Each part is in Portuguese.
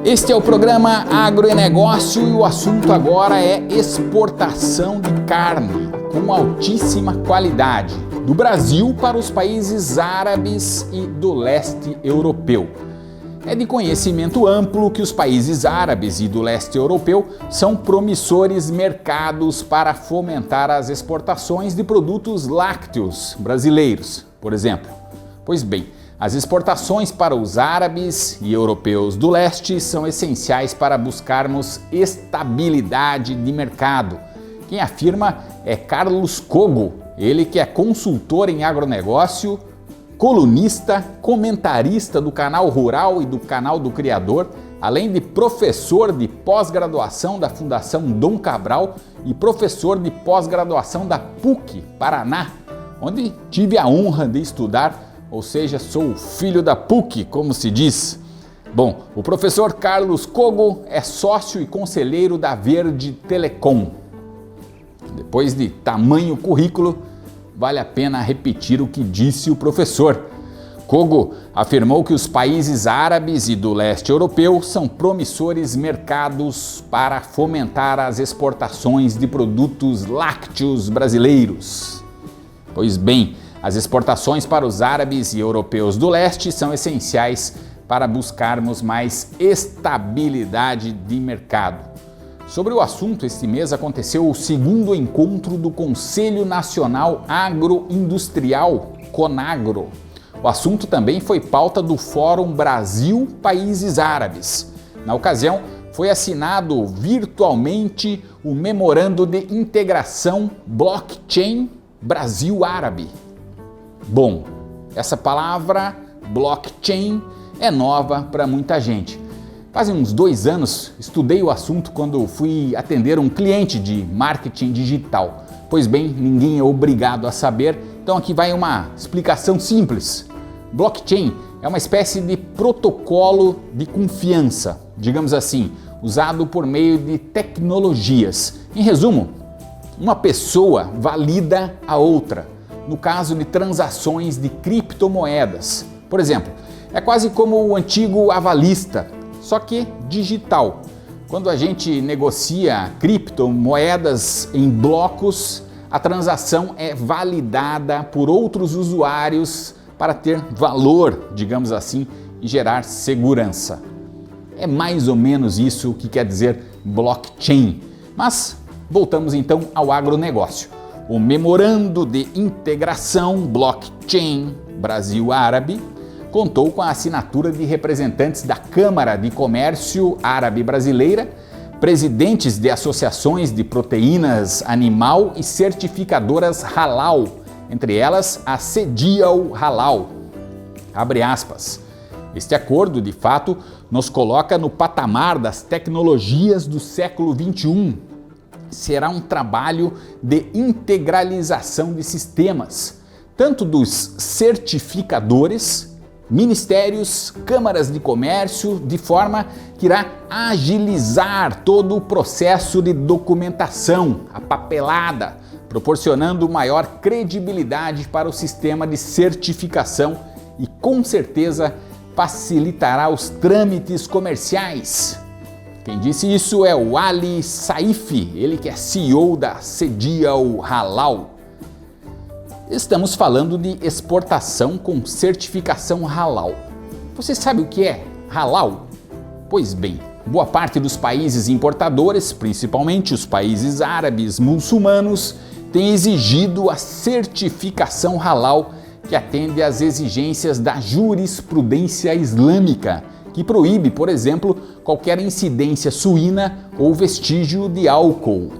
Este é o programa Agronegócio e o assunto agora é exportação de carne com altíssima qualidade do Brasil para os países árabes e do leste europeu. É de conhecimento amplo que os países árabes e do leste europeu são promissores mercados para fomentar as exportações de produtos lácteos brasileiros, por exemplo. Pois bem, as exportações para os árabes e europeus do leste são essenciais para buscarmos estabilidade de mercado. Quem afirma é Carlos Cogo, ele que é consultor em agronegócio, colunista, comentarista do Canal Rural e do Canal do Criador, além de professor de pós-graduação da Fundação Dom Cabral e professor de pós-graduação da PUC Paraná, onde tive a honra de estudar. Ou seja, sou filho da PUC, como se diz. Bom, o professor Carlos Cogo é sócio e conselheiro da Verde Telecom. Depois de tamanho currículo, vale a pena repetir o que disse o professor. Cogo afirmou que os países árabes e do leste europeu são promissores mercados para fomentar as exportações de produtos lácteos brasileiros. Pois bem, as exportações para os árabes e europeus do leste são essenciais para buscarmos mais estabilidade de mercado. Sobre o assunto, este mês aconteceu o segundo encontro do Conselho Nacional Agroindustrial, CONAGRO. O assunto também foi pauta do Fórum Brasil Países Árabes. Na ocasião, foi assinado virtualmente o Memorando de Integração Blockchain Brasil-Árabe. Bom, essa palavra blockchain é nova para muita gente. Faz uns 2 anos estudei o assunto quando fui atender um cliente de marketing digital. Pois bem, ninguém é obrigado a saber, então aqui vai uma explicação simples. Blockchain é uma espécie de protocolo de confiança, digamos assim, usado por meio de tecnologias. Em resumo, uma pessoa valida a outra. No caso de transações de criptomoedas. Por exemplo, é quase como o antigo avalista, só que digital. Quando a gente negocia criptomoedas em blocos, a transação é validada por outros usuários para ter valor, digamos assim, e gerar segurança. É mais ou menos isso que quer dizer blockchain. Mas voltamos então ao agronegócio. O Memorando de Integração Blockchain Brasil-Árabe contou com a assinatura de representantes da Câmara de Comércio Árabe Brasileira, presidentes de associações de proteínas animal e certificadoras halal, entre elas a Sedial Halal. Abre aspas. Este acordo, de fato, nos coloca no patamar das tecnologias do século XXI. Será um trabalho de integralização de sistemas, tanto dos certificadores, ministérios, câmaras de comércio, de forma que irá agilizar todo o processo de documentação, a papelada, proporcionando maior credibilidade para o sistema de certificação e, com certeza, facilitará os trâmites comerciais. Quem disse isso é o Ali Saif, ele que é CEO da Sedial Halal. Estamos falando de exportação com certificação halal. Você sabe o que é halal? Pois bem, boa parte dos países importadores, principalmente os países árabes muçulmanos, tem exigido a certificação halal, que atende às exigências da jurisprudência islâmica, que proíbe, por exemplo, qualquer incidência suína ou vestígio de álcool.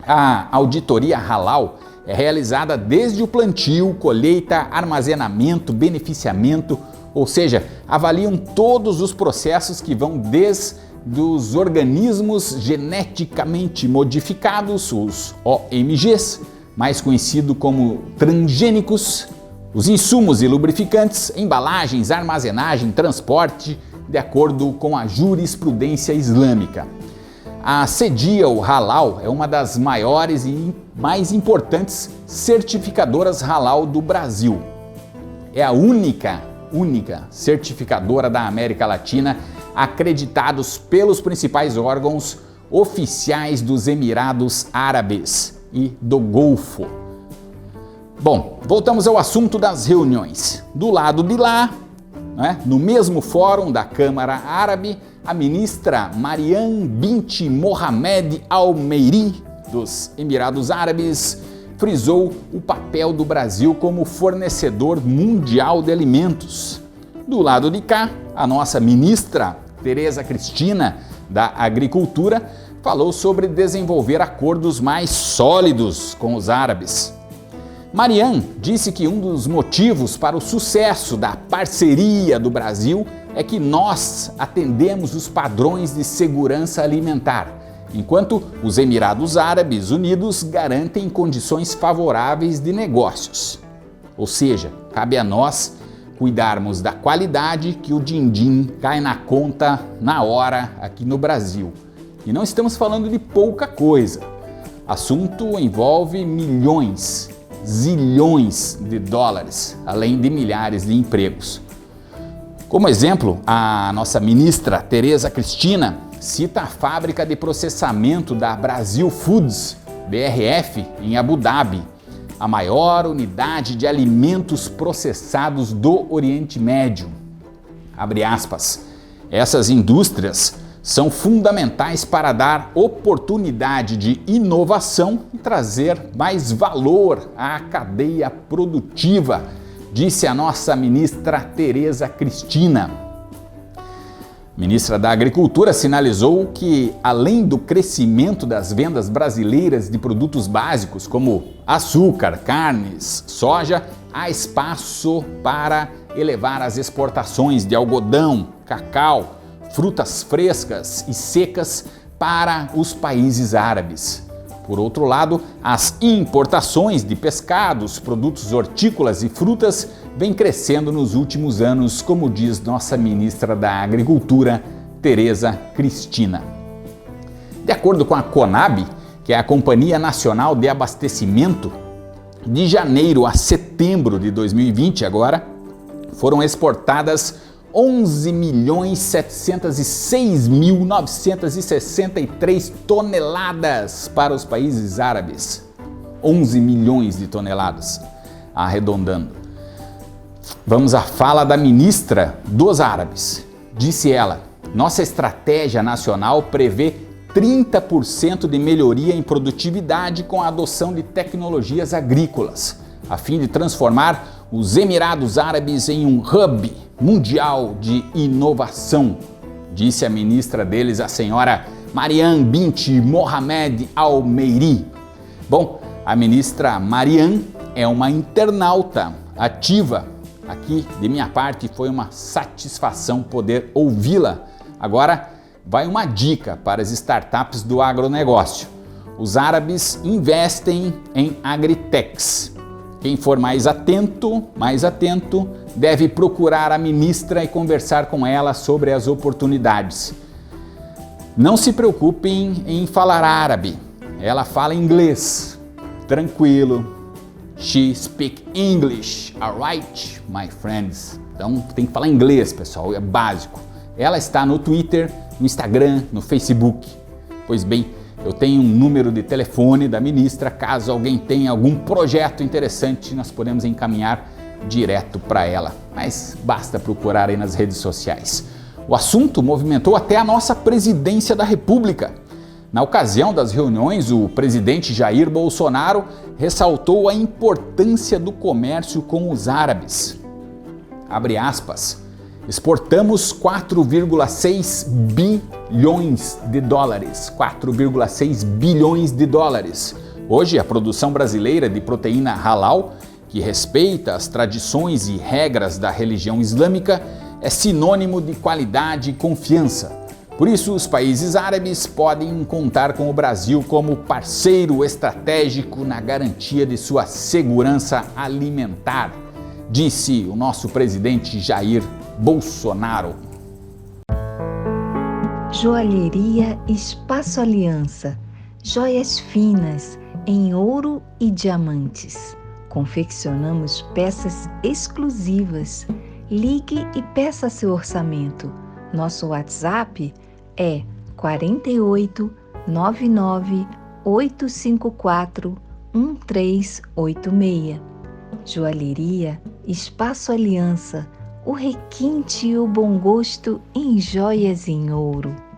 A auditoria halal é realizada desde o plantio, colheita, armazenamento, beneficiamento, ou seja, avaliam todos os processos que vão desde os organismos geneticamente modificados, os OMGs, mais conhecido como transgênicos, os insumos e lubrificantes, embalagens, armazenagem, transporte, de acordo com a jurisprudência islâmica. A Sedial Halal é uma das maiores e mais importantes certificadoras halal do Brasil. É a única certificadora da América Latina acreditados pelos principais órgãos oficiais dos Emirados Árabes e do Golfo. Bom, voltamos ao assunto das reuniões. Do lado de lá, no mesmo fórum da Câmara Árabe, a ministra Mariam bint Mohammed Al-Meiri, dos Emirados Árabes, frisou o papel do Brasil como fornecedor mundial de alimentos. Do lado de cá, a nossa ministra Tereza Cristina, da Agricultura, falou sobre desenvolver acordos mais sólidos com os árabes. Mariam disse que um dos motivos para o sucesso da parceria do Brasil é que nós atendemos os padrões de segurança alimentar, enquanto os Emirados Árabes Unidos garantem condições favoráveis de negócios. Ou seja, cabe a nós cuidarmos da qualidade que o din-din cai na conta na hora aqui no Brasil. E não estamos falando de pouca coisa. Assunto envolve milhões, zilhões de dólares, além de milhares de empregos. Como exemplo, a nossa ministra Tereza Cristina cita a fábrica de processamento da Brasil Foods, BRF, em Abu Dhabi, a maior unidade de alimentos processados do Oriente Médio. Abre aspas. Essas indústrias são fundamentais para dar oportunidade de inovação e trazer mais valor à cadeia produtiva, disse a nossa ministra Tereza Cristina. Ministra da Agricultura sinalizou que, além do crescimento das vendas brasileiras de produtos básicos como açúcar, carnes, soja, há espaço para elevar as exportações de algodão, cacau, frutas frescas e secas para os países árabes. Por outro lado, as importações de pescados, produtos hortícolas e frutas vêm crescendo nos últimos anos, como diz nossa ministra da Agricultura, Tereza Cristina. De acordo com a Conab, que é a Companhia Nacional de Abastecimento, de janeiro a setembro de 2020 agora, foram exportadas 11.706.963 toneladas para os países árabes. 11 milhões de toneladas, arredondando. Vamos à fala da ministra dos árabes. Disse ela: nossa estratégia nacional prevê 30% de melhoria em produtividade com a adoção de tecnologias agrícolas, a fim de transformar os Emirados Árabes em um hub mundial de inovação, disse a ministra deles, a senhora Mariam bint Mohammed Al-Meiri. Bom, a ministra Mariam é uma internauta ativa. Aqui, de minha parte, foi uma satisfação poder ouvi-la. Agora, vai uma dica para as startups do agronegócio. Os árabes investem em agritechs. Quem for mais atento, deve procurar a ministra e conversar com ela sobre as oportunidades. Não se preocupem em falar árabe, ela fala inglês. Tranquilo. She speak English, alright, my friends. Então tem que falar inglês, pessoal, é básico. Ela está no Twitter, no Instagram, no Facebook. Pois bem, eu tenho um número de telefone da ministra, caso alguém tenha algum projeto interessante, nós podemos encaminhar direto para ela. Mas basta procurar aí nas redes sociais. O assunto movimentou até a nossa presidência da República. Na ocasião das reuniões, o presidente Jair Bolsonaro ressaltou a importância do comércio com os árabes. Abre aspas. Exportamos 4,6 bilhões de dólares. 4,6 bilhões de dólares. Hoje, a produção brasileira de proteína halal, que respeita as tradições e regras da religião islâmica, é sinônimo de qualidade e confiança. Por isso, os países árabes podem contar com o Brasil como parceiro estratégico na garantia de sua segurança alimentar, disse o nosso presidente Jair Bolsonaro. Joalheria Espaço Aliança. Joias finas em ouro e diamantes. Confeccionamos peças exclusivas. Ligue e peça seu orçamento. Nosso WhatsApp é 48 99 854 1386. Joalheria Espaço Aliança, o requinte e o bom gosto em joias em ouro.